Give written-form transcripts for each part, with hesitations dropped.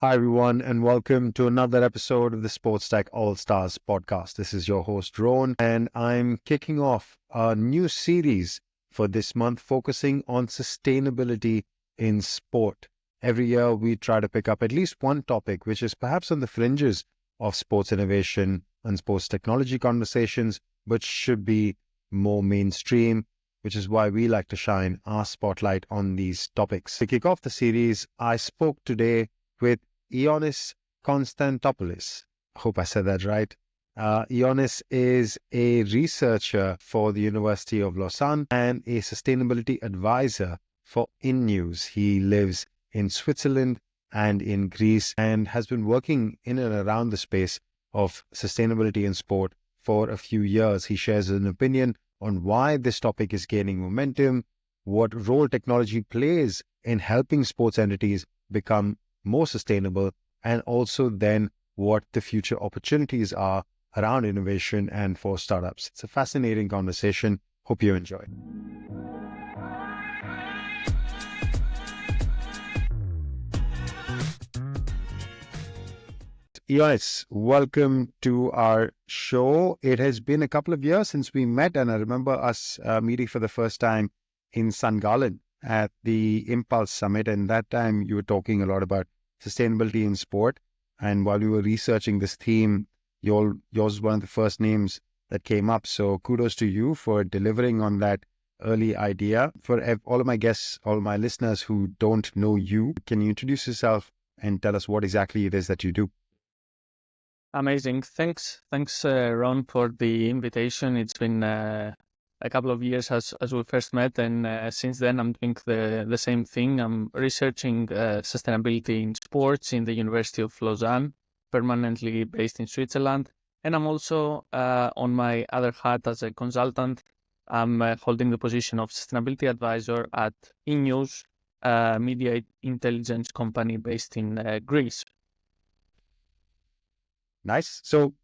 Hi, everyone, and welcome to another episode of the SportsTech Allstars Podcast. This is your host, Ron, and I'm kicking off a new series for this month focusing on sustainability in sport. Every year, we try to pick up at least one topic which is perhaps on the fringes of sports innovation and sports technology conversations, but should be more mainstream, which is why we like to shine our spotlight on these topics. To kick off the series, I spoke today with Ioannis Konstantopoulos. I hope I said that right. Ioannis is a researcher for the University of Lausanne and a sustainability advisor for InNews. He lives in Switzerland and in Greece and has been working in and around the space of sustainability in sport for a few years. He shares an opinion on why this topic is gaining momentum, what role technology plays in helping sports entities become more sustainable, and also then what the future opportunities are around innovation and for startups. It's a fascinating conversation. Hope you enjoy. Ioannis, welcome to our show. It has been a couple of years since we met, and I remember us meeting for the first time in St. Gallen at the Impulse Summit, and that time you were talking a lot about sustainability in sport. And while we were researching this theme, yours was one of the first names that came up. So kudos to you for delivering on that early idea. For all of my guests, all of my listeners who don't know you, can you introduce yourself and tell us what exactly it is that you do? Amazing. Thanks, Ron, for the invitation. It's been a couple of years as we first met, and since then I'm doing the same thing. I'm researching sustainability in sports in the University of Lausanne, permanently based in Switzerland. And I'm also, on my other hat as a consultant, I'm holding the position of sustainability advisor at InNews, a media intelligence company based in Greece. Nice. So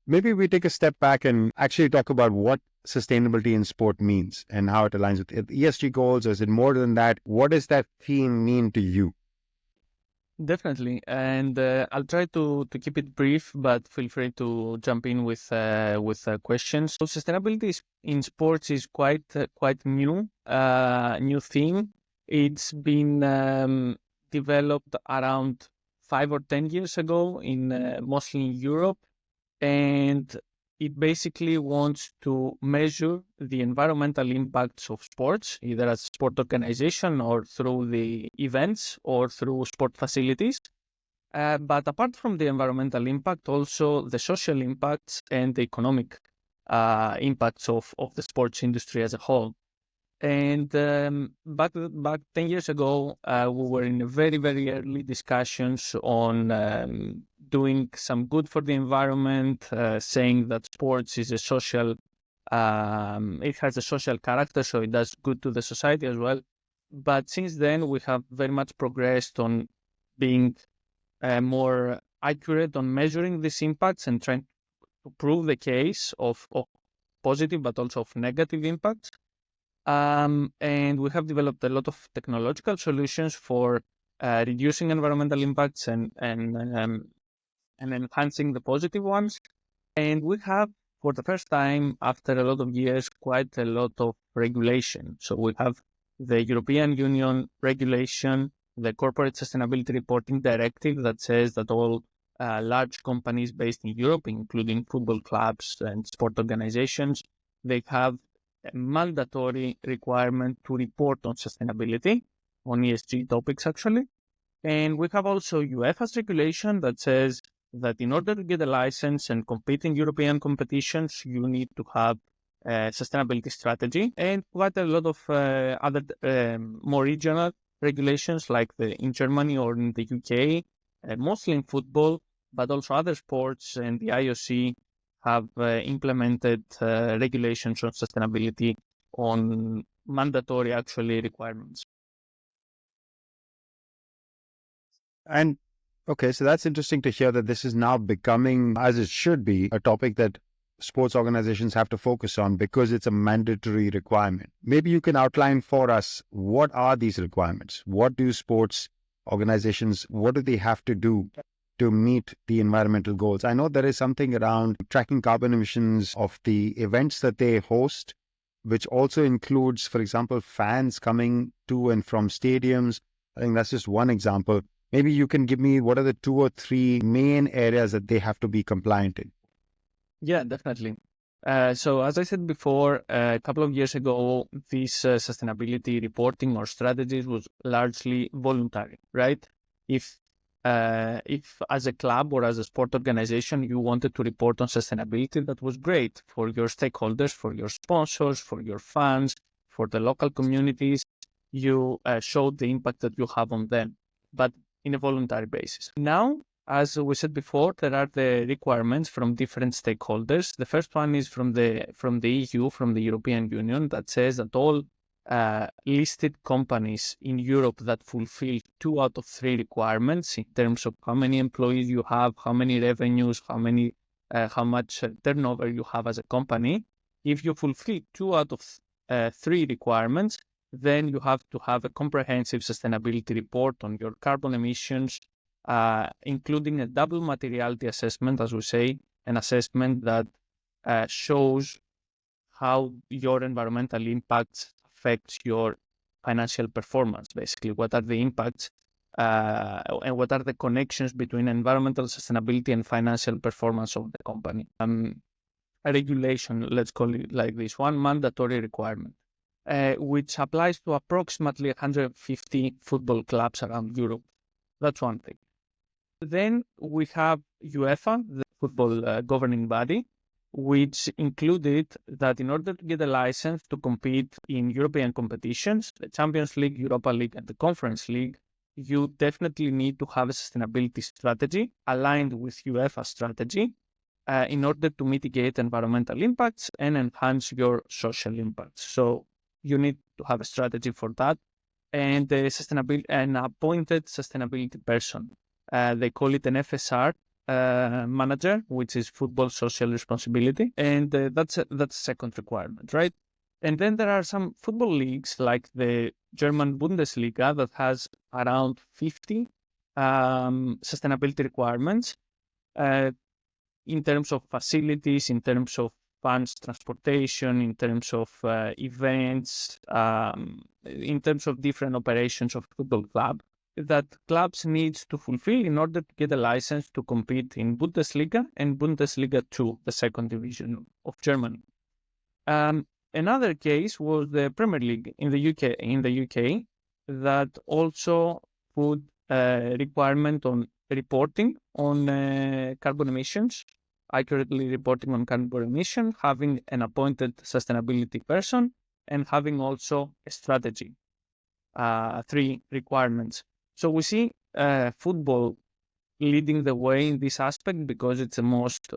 maybe we take a step back and actually talk about what sustainability in sport means and how it aligns with ESG goals. Or is it more than that? What does that theme mean to you? Definitely, and I'll try to keep it brief, but feel free to jump in with questions. So sustainability in sports is quite new theme. It's been developed around 5 or 10 years ago in mostly in Europe, and it basically wants to measure the environmental impacts of sports, either as a sport organization or through the events or through sport facilities. But apart from the environmental impact, also the social impacts and the economic impacts of the sports industry as a whole. And back 10 years ago, we were in very, very early discussions on doing some good for the environment, saying that sports is a social, it has a social character, so it does good to the society as well. But since then, we have very much progressed on being more accurate on measuring these impacts and trying to prove the case of positive but also of negative impacts. And we have developed a lot of technological solutions for reducing environmental impacts and enhancing the positive ones. And we have, for the first time, after a lot of years, quite a lot of regulation. So we have the European Union regulation, the Corporate Sustainability Reporting Directive that says that all large companies based in Europe, including football clubs and sport organizations, they have a mandatory requirement to report on sustainability, on ESG topics actually. And we have also UEFA's regulation that says that in order to get a license and compete in European competitions, you need to have a sustainability strategy, and quite a lot of other more regional regulations like in Germany or in the UK, mostly in football, but also other sports, and the IOC have implemented regulations on sustainability on mandatory actually requirements. And okay, so that's interesting to hear that this is now becoming, as it should be, a topic that sports organizations have to focus on because it's a mandatory requirement. Maybe you can outline for us, what are these requirements? What do sports organizations, what do they have to do to meet the environmental goals? I know there is something around tracking carbon emissions of the events that they host, which also includes, for example, fans coming to and from stadiums. I think that's just one example. Maybe you can give me what are the 2 or 3 main areas that they have to be compliant in? Yeah, definitely. So as I said before, a couple of years ago, this sustainability reporting or strategies was largely voluntary, right? If as a club or as a sport organization, you wanted to report on sustainability, that was great for your stakeholders, for your sponsors, for your fans, for the local communities. You showed the impact that you have on them, but in a voluntary basis. Now, as we said before, there are the requirements from different stakeholders. The first one is from the EU, from the European Union, that says that all listed companies in Europe that fulfill 2 out of 3 requirements in terms of how many employees you have, how many revenues, how much turnover you have as a company. If you fulfill 2 out of 3 requirements, then you have to have a comprehensive sustainability report on your carbon emissions, including a double materiality assessment, as we say, an assessment that shows how your environmental impacts affect your financial performance. Basically, what are the impacts and what are the connections between environmental sustainability and financial performance of the company. A regulation, let's call it like this, one mandatory requirement, which applies to approximately 150 football clubs around Europe. That's one thing. Then we have UEFA, the football governing body, which included that in order to get a license to compete in European competitions, the Champions League, Europa League, and the Conference League, you definitely need to have a sustainability strategy aligned with UEFA strategy in order to mitigate environmental impacts and enhance your social impacts. So you need to have a strategy for that, and an appointed sustainability person. They call it an FSR manager, which is football social responsibility, and that's a second requirement, right? And then there are some football leagues like the German Bundesliga that has around 50 sustainability requirements in terms of facilities, in terms of fans transportation, in terms of events, in terms of different operations of football club that clubs need to fulfill in order to get a license to compete in Bundesliga and Bundesliga 2, the second division of Germany. Another case was the Premier League in the UK, that also put a requirement on reporting on carbon emissions, accurately reporting on carbon emission, having an appointed sustainability person, and having also a strategy. 3 requirements. So we see football leading the way in this aspect because it's the most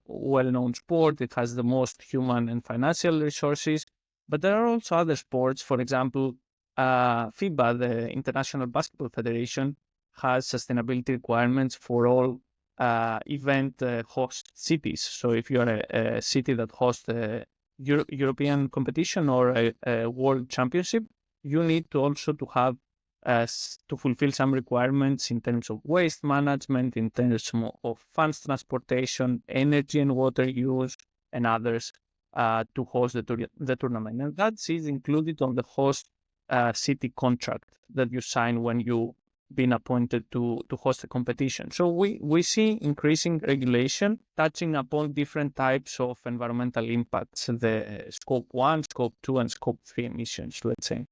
well-known sport. It has the most human and financial resources. But there are also other sports. For example, FIBA, the International Basketball Federation, has sustainability requirements for all event host cities. So if you're a city that hosts a European competition or a world championship, you need to also to have to fulfill some requirements in terms of waste management, in terms of funds transportation, energy and water use, and others to host the tournament. And that is included on the host city contract that you sign when you been appointed to host a competition. So we see increasing regulation touching upon different types of environmental impacts, the scope 1, scope 2, and scope 3 emissions, let's say.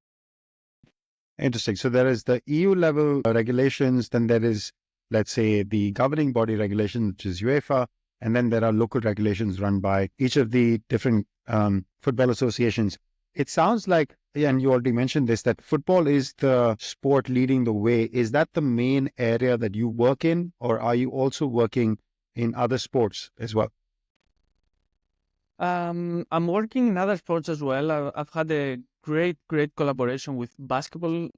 Interesting. So there is the EU level regulations, then there is, let's say, the governing body regulation, which is UEFA, and then there are local regulations run by each of the different football associations. It sounds like, and you already mentioned this, that football is the sport leading the way. Is that the main area that you work in, or are you also working in other sports as well? I'm working in other sports as well. I've had a great collaboration with basketball,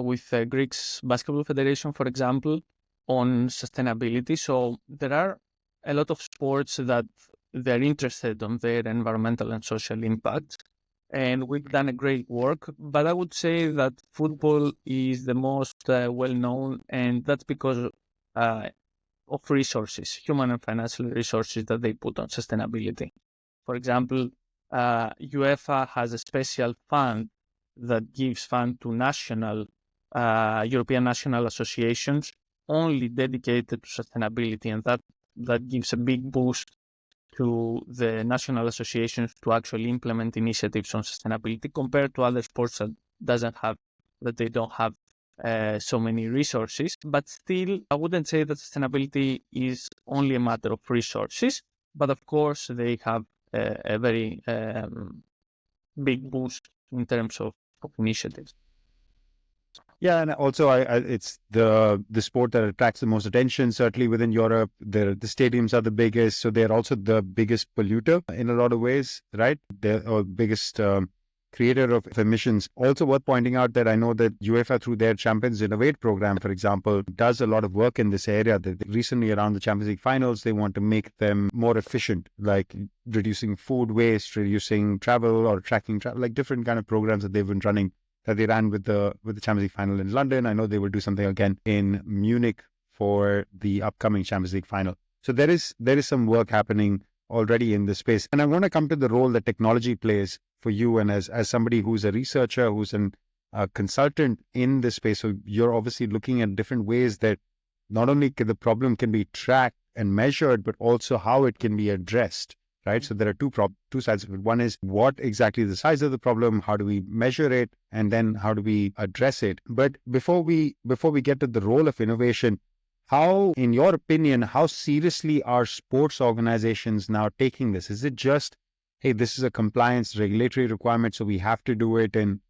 with Greece's Basketball Federation, for example, on sustainability. So there are a lot of sports that they're interested on their environmental and social impacts. and we've done a great work. But I would say that football is the most well-known, and that's because of resources, human and financial resources that they put on sustainability. For example, UEFA has a special fund that gives fund to national European national associations only dedicated to sustainability, and that gives a big boost to the national associations to actually implement initiatives on sustainability compared to other sports that they don't have so many resources. But still, I wouldn't say that sustainability is only a matter of resources, but of course they have a very big boost in terms of initiatives. Yeah, and also it's the sport that attracts the most attention. Certainly within Europe, the stadiums are the biggest, so they're also the biggest polluter in a lot of ways, right? They're biggest creator of emissions. Also worth pointing out that I know that UEFA, through their Champions Innovate program, for example, does a lot of work in this area. That recently around the Champions League finals, they want to make them more efficient, like reducing food waste, reducing travel or tracking travel, like different kind of programs that they've been running, that they ran with the Champions League final in London. I know they will do something again in Munich for the upcoming Champions League final. So there is some work happening already in this space. And I want to come to the role that technology plays for you, and as somebody who's a researcher, who's a consultant in this space. So you're obviously looking at different ways that not only the problem can be tracked and measured, but also how it can be addressed. Right. So there are two sides of it. One is what exactly the size of the problem, how do we measure it, and then how do we address it. But before we get to the role of innovation, how, in your opinion, how seriously are sports organizations now taking this? Is it just, hey, this is a compliance regulatory requirement, so we have to do it, and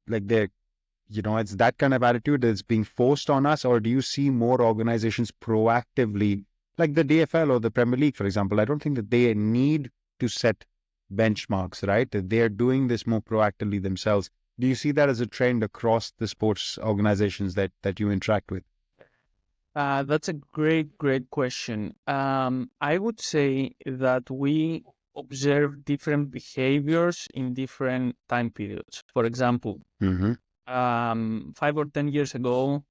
like it's that kind of attitude that's being forced on us? Or do you see more organizations proactively, like the DFL or the Premier League, for example? I don't think that they need to set benchmarks, right? That they're doing this more proactively themselves. Do you see that as a trend across the sports organizations that you interact with? That's a great question. I would say that we observe different behaviors in different time periods. For example, 5 or 10 years ago,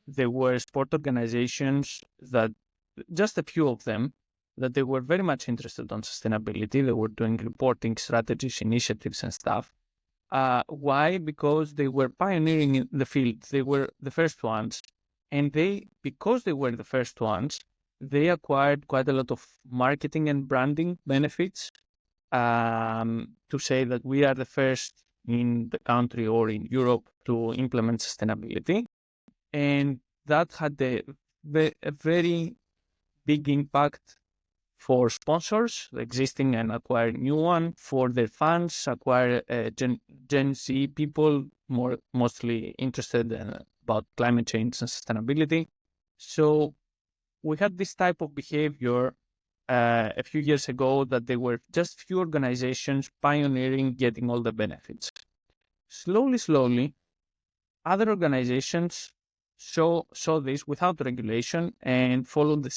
there were sport organizations that, just a few of them, that they were very much interested on sustainability. They were doing reporting strategies, initiatives, and stuff. Why? Because they were pioneering in the field. They were the first ones. And because they were the first ones, they acquired quite a lot of marketing and branding benefits to say that we are the first in the country or in Europe to implement sustainability. And that had a very big impact for sponsors, existing and acquiring new one, for their fans, acquire Gen Z people, mostly interested about climate change and sustainability. So we had this type of behavior a few years ago, that there were just few organizations pioneering, getting all the benefits. Slowly, other organizations saw this without regulation and followed the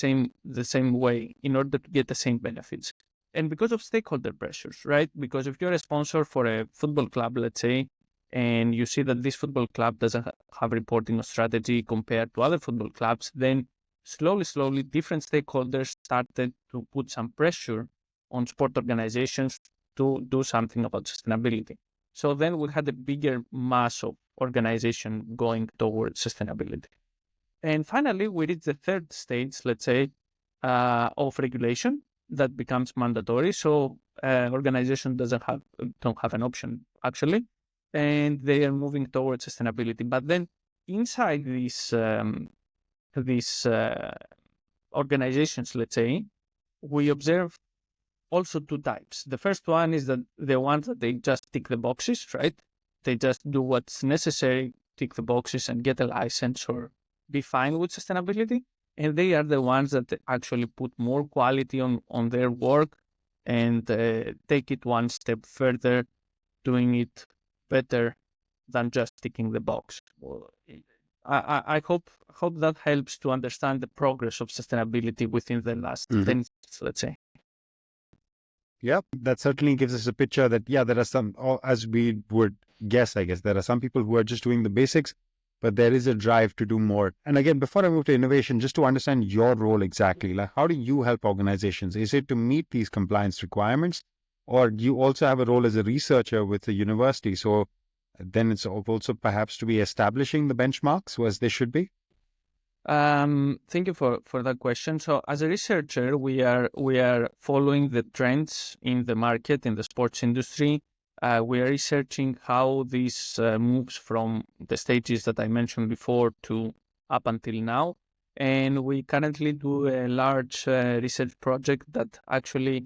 same way in order to get the same benefits. And because of stakeholder pressures, right? Because if you're a sponsor for a football club, let's say, and you see that this football club doesn't have reporting or strategy compared to other football clubs, then slowly, different stakeholders started to put some pressure on sport organizations to do something about sustainability. So then we had a bigger mass of organization going towards sustainability. And finally, we reach the third stage, let's say, of regulation that becomes mandatory. So organization don't have an option, actually, and they are moving towards sustainability. But then inside these organizations, let's say, we observe also two types. The first one is that the ones that they just tick the boxes, right? They just do what's necessary, tick the boxes and get a license or be fine with sustainability. And they are the ones that actually put more quality on their work and take it one step further, doing it better than just ticking the box. I hope that helps to understand the progress of sustainability within the last 10 years, let's say. Yeah, that certainly gives us a picture that, yeah, there are some, or as we would guess, I guess, there are some people who are just doing the basics, but there is a drive to do more. And again, before I move to innovation, just to understand your role exactly, like how do you help organizations? Is it to meet these compliance requirements, or do you also have a role as a researcher with the university? So then it's also perhaps to be establishing the benchmarks as they should be? Thank you for that question. So as a researcher, we are following the trends in the market in the sports industry. We are researching how this moves from the stages that I mentioned before to up until now. And we currently do a large research project that actually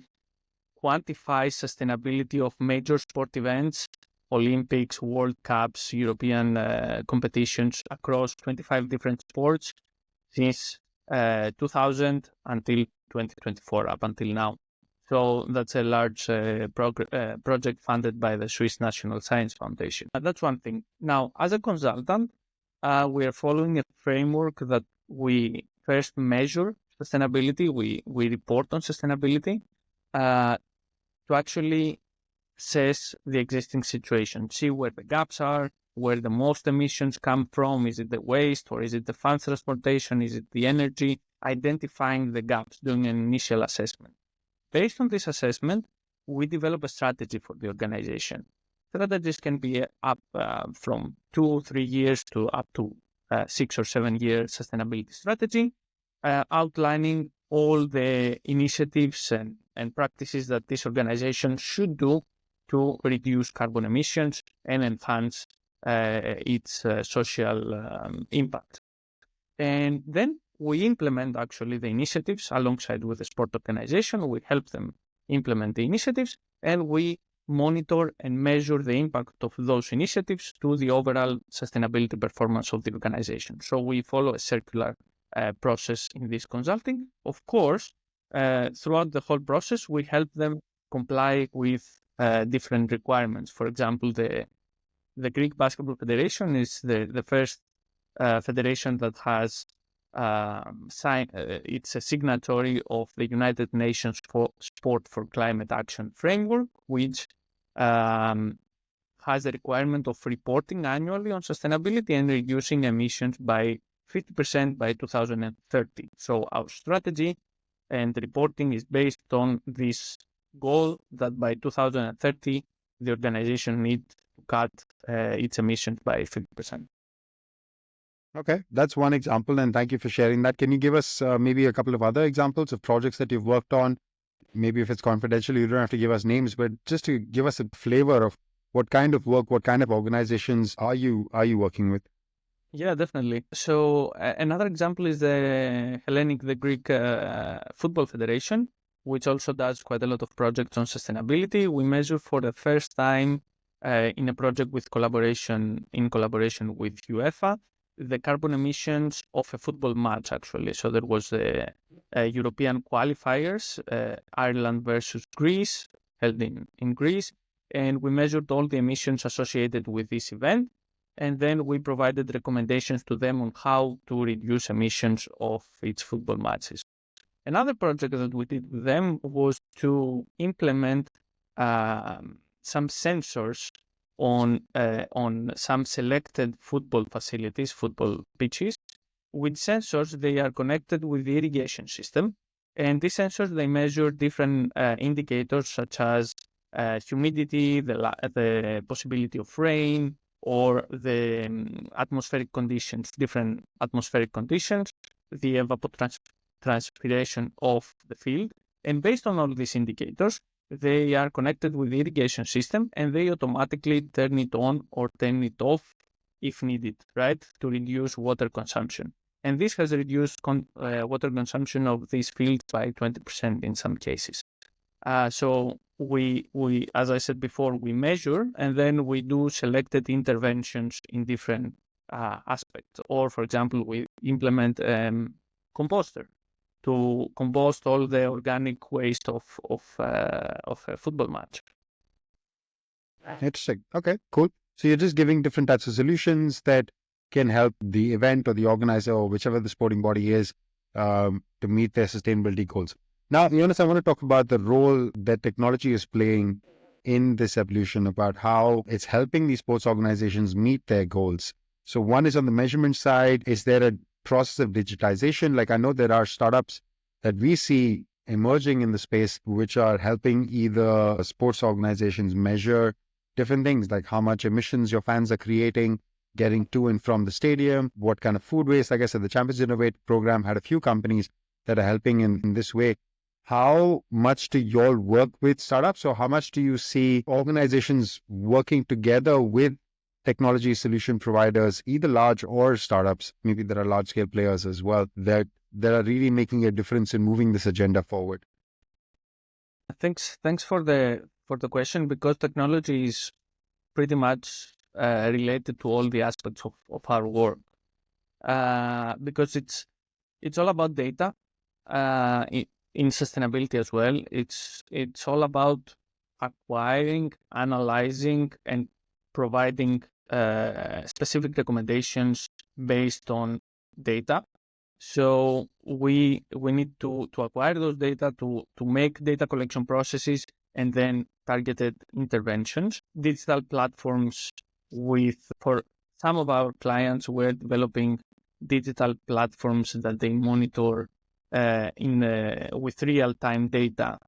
quantifies sustainability of major sport events, Olympics, World Cups, European competitions across 25 different sports since 2000 until 2024, up until now. So that's a large project funded by the Swiss National Science Foundation. That's one thing. Now, as a consultant, we are following a framework that we first measure sustainability. We report on sustainability to actually assess the existing situation, see where the gaps are, where the most emissions come from. Is it the waste or is it the funds transportation? Is it the energy? Identifying the gaps, doing an initial assessment. Based on this assessment, we develop a strategy for the organization. Strategies can be up from 2-3 years to up to 6 or 7 year sustainability strategy, outlining all the initiatives and practices that this organization should do to reduce carbon emissions and enhance its social impact. And then we implement actually the initiatives alongside with the sport organization. We help them implement the initiatives, and we monitor and measure the impact of those initiatives to the overall sustainability performance of the organization. So we follow a circular process in this consulting. Of course, throughout the whole process, we help them comply with different requirements. For example, the Greek Basketball Federation is the first federation that has signed. It's a signatory of the United Nations Sport for Climate Action Framework, which has the requirement of reporting annually on sustainability and reducing emissions by 50% by 2030. So our strategy and reporting is based on this goal that by 2030, the organization needs to cut its emissions by 50%. Okay, that's one example, and thank you for sharing that. Can you give us maybe a couple of other examples of projects that you've worked on? Maybe if it's confidential, you don't have to give us names, but just to give us a flavor of what kind of work, what kind of organizations are you working with? Yeah, definitely. So another example is the Greek Football Federation, which also does quite a lot of projects on sustainability. We measure for the first time in a project in collaboration with UEFA, the carbon emissions of a football match, actually. So there was the European qualifiers, Ireland versus Greece, held in Greece, and we measured all the emissions associated with this event. And then we provided recommendations to them on how to reduce emissions of its football matches. Another project that we did with them was to implement some sensors on some selected football facilities, football pitches. With sensors, they are connected with the irrigation system. And these sensors, they measure different indicators such as humidity, the possibility of rain, or the atmospheric conditions, different atmospheric conditions, the evapotranspiration of the field. And based on all these indicators, they are connected with the irrigation system and they automatically turn it on or turn it off if needed, right, to reduce water consumption. And this has reduced water consumption of these fields by 20% in some cases. So we, as I said before, we measure and then we do selected interventions in different aspects. Or, for example, we implement composter to compost all the organic waste of a football match. Interesting. Okay, cool. So you're just giving different types of solutions that can help the event or the organizer or whichever the sporting body is to meet their sustainability goals. Now, Jonas, I want to talk about the role that technology is playing in this evolution, about how it's helping these sports organizations meet their goals. So one is on the measurement side. Is there a process of digitization? Like, I know there are startups that we see emerging in the space, which are helping either sports organizations measure different things, like how much emissions your fans are creating, getting to and from the stadium, what kind of food waste. Like I said, the Champions Innovate program had a few companies that are helping in this way. How much do you all work with startups, or how much do you see organizations working together with technology solution providers, either large or startups? Maybe there are large scale players as well that are really making a difference in moving this agenda forward. Thanks for the question, because technology is pretty much related to all the aspects of our work. Because it's all about data, in sustainability as well. It's all about acquiring, analyzing, and providing specific recommendations based on data. So we need to acquire those data to make data collection processes and then targeted interventions. Digital platforms for some of our clients, we're developing digital platforms that they monitor with real-time data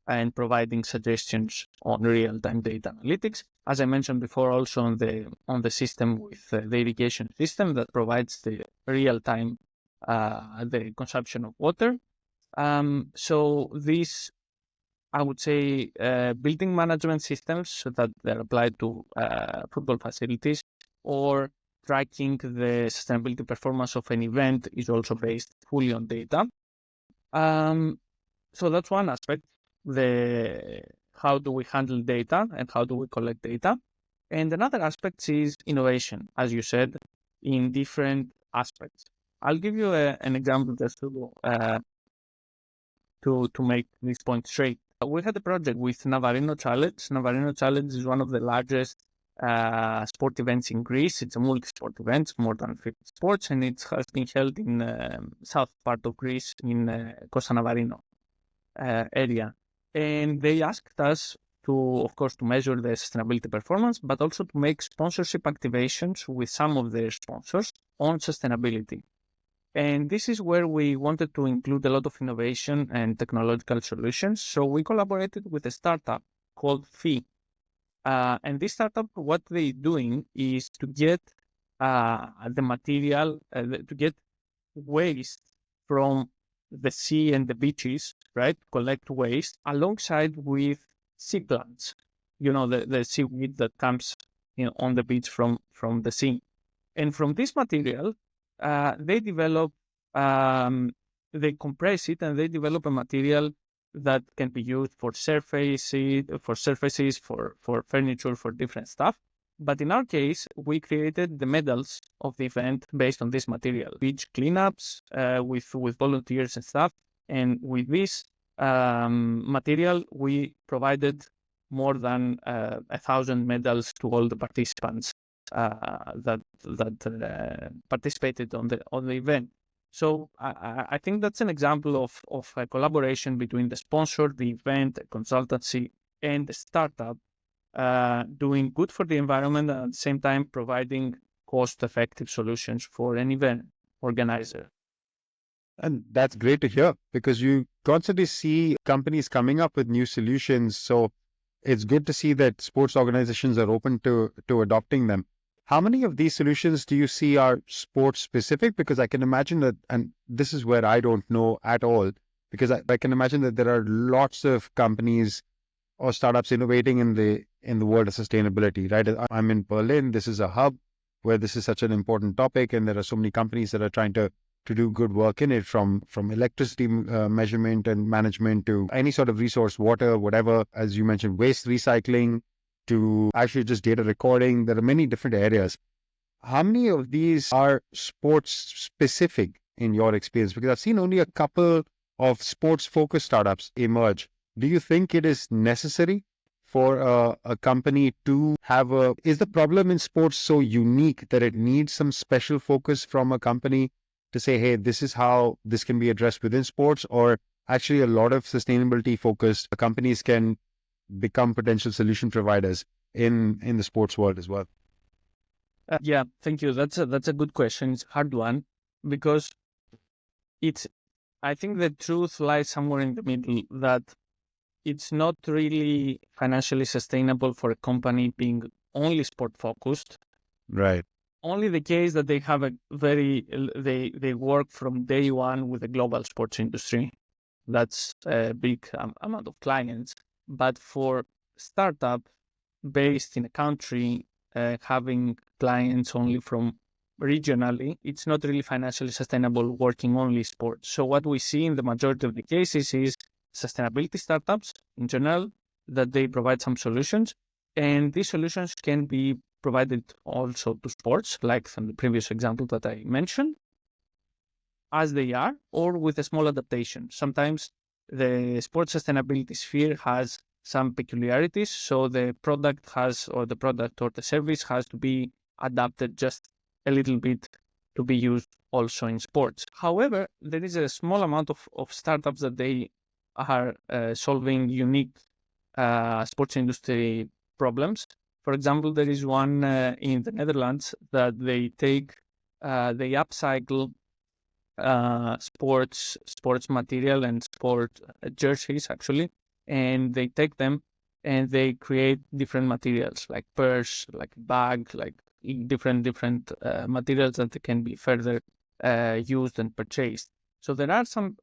and providing suggestions on real-time data analytics. As I mentioned before, also on the system with the irrigation system that provides the real-time the consumption of water. So these, I would say, building management systems that they're applied to football facilities, or tracking the sustainability performance of an event, is also based fully on data. So that's one aspect, how do we handle data and how do we collect data. And another aspect is innovation, as you said, in different aspects. I'll give you an example just to make this point straight. We had a project with Navarino Challenge. Navarino Challenge is one of the largest sport events in Greece. It's a multi-sport event, more than 50 sports, and it has been held in south part of Greece in Costa Navarino area. And they asked us to, of course, to measure the sustainability performance, but also to make sponsorship activations with some of their sponsors on sustainability. And this is where we wanted to include a lot of innovation and technological solutions. So we collaborated with a startup called Fee. And this startup, what they're doing is to get the material, to get waste from the sea and the beaches, right? Collect waste alongside with sea plants, the seaweed that comes on the beach from the sea. And from this material, they develop, they compress it, and they develop a material that can be used for surfaces, for furniture, for different stuff. But in our case, we created the medals of the event based on this material, beach cleanups with volunteers and stuff. And with this material, we provided more than 1,000 medals to all the participants that participated on the event. So I think that's an example of a collaboration between the sponsor, the event, the consultancy, and the startup, doing good for the environment, and at the same time providing cost-effective solutions for an event organizer. And that's great to hear, because you constantly see companies coming up with new solutions. So it's good to see that sports organizations are open to adopting them. How many of these solutions do you see are sports specific? Because I can imagine that, and this is where I don't know at all, because I can imagine that there are lots of companies or startups innovating in the world of sustainability, right? I'm in Berlin. This is a hub where this is such an important topic, and there are so many companies that are trying to do good work in it, from electricity measurement and management to any sort of resource, water, whatever, as you mentioned, waste recycling, to actually just data recording. There are many different areas. How many of these are sports specific in your experience? Because I've seen only a couple of sports focused startups emerge. Do you think it is necessary for a company to have is the problem in sports so unique that it needs some special focus from a company to say, hey, this is how this can be addressed within sports? Or actually a lot of sustainability focused companies can become potential solution providers in the sports world as well? Yeah, thank you. That's a good question. It's a hard one because it's. I think the truth lies somewhere in the middle, that it's not really financially sustainable for a company being only sport focused. Right. Only the case that they have they work from day one with the global sports industry. That's a big amount of clients. But for startup based in a country, having clients only from regionally, it's not really financially sustainable working only sports. So what we see in the majority of the cases is sustainability startups in general, that they provide some solutions, and these solutions can be provided also to sports, like from the previous example that I mentioned, as they are, or with a small adaptation. Sometimes the sports sustainability sphere has some peculiarities, so the product or the service has to be adapted just a little bit to be used also in sports. However, there is a small amount of startups that they are solving unique sports industry problems. For example, there is one in the Netherlands that they upcycle sports material and sport jerseys actually, and they take them and they create different materials like purse, like bag, like different materials that can be further used and purchased. So there are some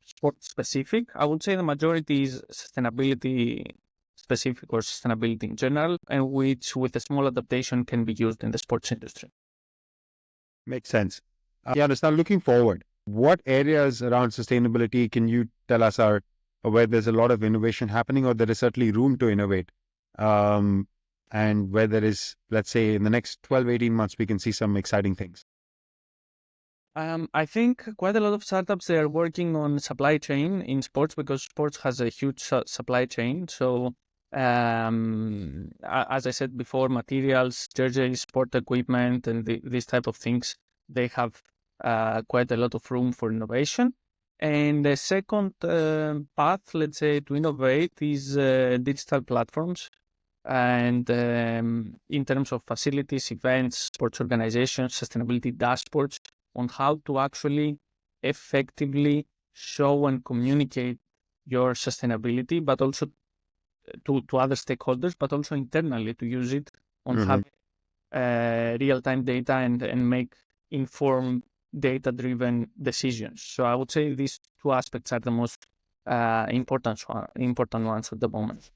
sport specific. I would say the majority is sustainability specific or sustainability in general, and which with a small adaptation can be used in the sports industry. Makes sense. Ioannis, now looking forward, what areas around sustainability can you tell us are where there's a lot of innovation happening, or there is certainly room to innovate? And where there is, let's say, in the next 12, 18 months, we can see some exciting things. I think quite a lot of startups, they are working on supply chain in sports, because sports has a huge supply chain. So, as I said before, materials, jerseys, sport equipment, and these type of things, they have quite a lot of room for innovation. And the second path, let's say, to innovate is digital platforms. And in terms of facilities, events, sports organizations, sustainability dashboards on how to actually effectively show and communicate your sustainability, but also to other stakeholders, but also internally to use it on having real-time data and make informed data-driven decisions. So I would say these two aspects are the most important ones at the moment.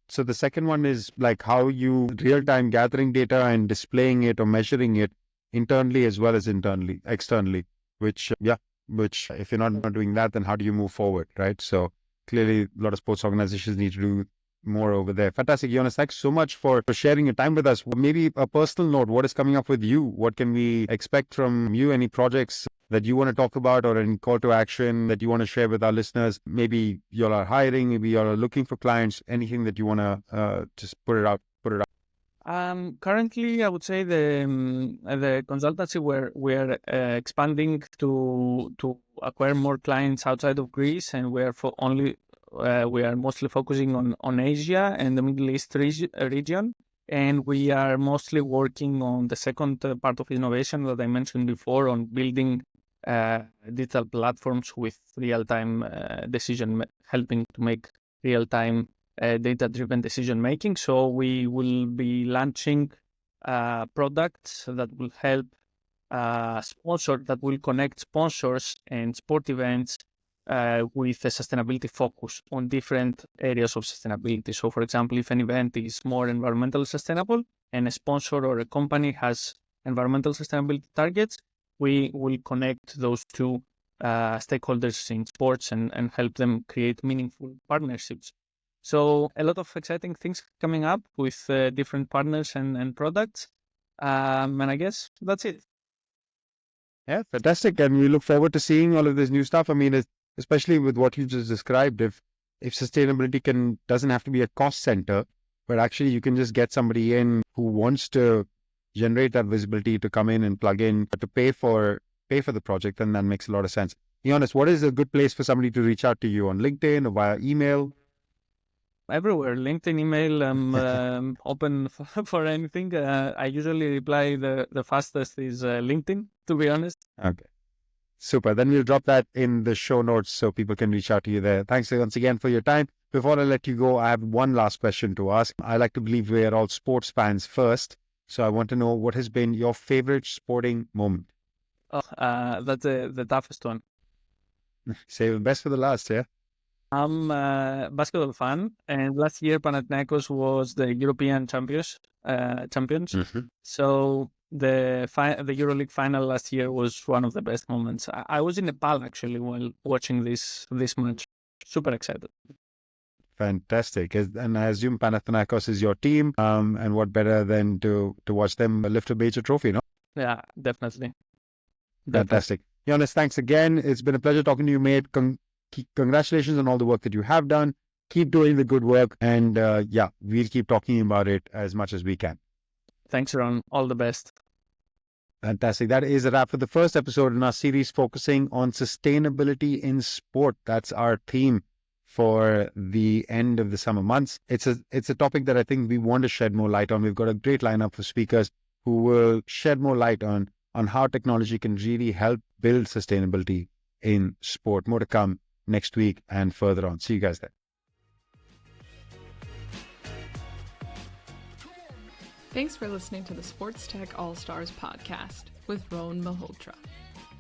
So the second one is like how you real-time gathering data and displaying it or measuring it internally as well as externally, which if you're not doing that, then how do you move forward, right? So clearly a lot of sports organizations need to do more over there. Fantastic, Ioannis. Thanks so much for sharing your time with us. Maybe a personal note, what is coming up with you? What can we expect from you? Any projects that you want to talk about, or any call to action that you want to share with our listeners? Maybe you all are hiring, maybe you all are looking for clients, anything that you want to just put it out. Currently, I would say the consultancy we're expanding to acquire more clients outside of Greece, and we are mostly focusing on Asia and the Middle East region, and we are mostly working on the second part of innovation that I mentioned before, on building digital platforms with real-time helping to make real-time data-driven decision making. So we will be launching products that will help that will connect sponsors and sport events with a sustainability focus on different areas of sustainability. So, for example, if an event is more environmentally sustainable and a sponsor or a company has environmental sustainability targets, we will connect those two stakeholders in sports and help them create meaningful partnerships. So a lot of exciting things coming up with different partners and products. And I guess that's it. Yeah, fantastic. And we look forward to seeing all of this new stuff. I mean, especially with what you just described, if sustainability doesn't have to be a cost center, but actually you can just get somebody in who wants to generate that visibility to come in and plug in to pay for the project, then that makes a lot of sense. Ioannis, what is a good place for somebody to reach out to you, on LinkedIn or via email? Everywhere, LinkedIn, email, I'm open for anything. I usually reply the fastest is LinkedIn, to be honest. Okay. Super. Then we'll drop that in the show notes so people can reach out to you there. Thanks once again for your time. Before I let you go, I have one last question to ask. I like to believe we're all sports fans first. So I want to know, what has been your favorite sporting moment? Oh, that's the toughest one. Save the best for the last, yeah? I'm a basketball fan, and last year Panathinaikos was the European champions. So the EuroLeague final last year was one of the best moments. I was in Nepal actually while watching this match. Super excited. Fantastic. And I assume Panathinaikos is your team. And what better than to watch them lift a major trophy, no? Yeah, definitely. Fantastic. Ioannis, thanks again. It's been a pleasure talking to you, mate. Congratulations on all the work that you have done. Keep doing the good work. And we'll keep talking about it as much as we can. Thanks, Ron. All the best. Fantastic. That is a wrap for the first episode in our series focusing on sustainability in sport. That's our theme for the end of the summer months. It's a topic that I think we want to shed more light on. We've got a great lineup of speakers who will shed more light on how technology can really help build sustainability in sport. More to come next week and further on. See you guys there. Thanks for listening to the SportsTech Allstars Podcast with Rowan Malhotra.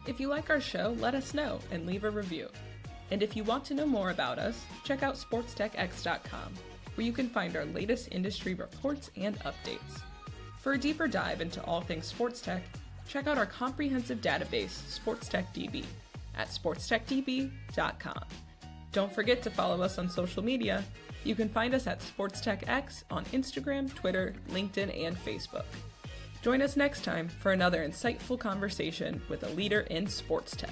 If you like our show, let us know and leave a review. And if you want to know more about us, check out sportstechx.com, where you can find our latest industry reports and updates. For a deeper dive into all things sports tech, check out our comprehensive database, SportsTechDB, at sportstechdb.com. Don't forget to follow us on social media. You can find us at SportsTechX on Instagram, Twitter, LinkedIn, and Facebook. Join us next time for another insightful conversation with a leader in sports tech.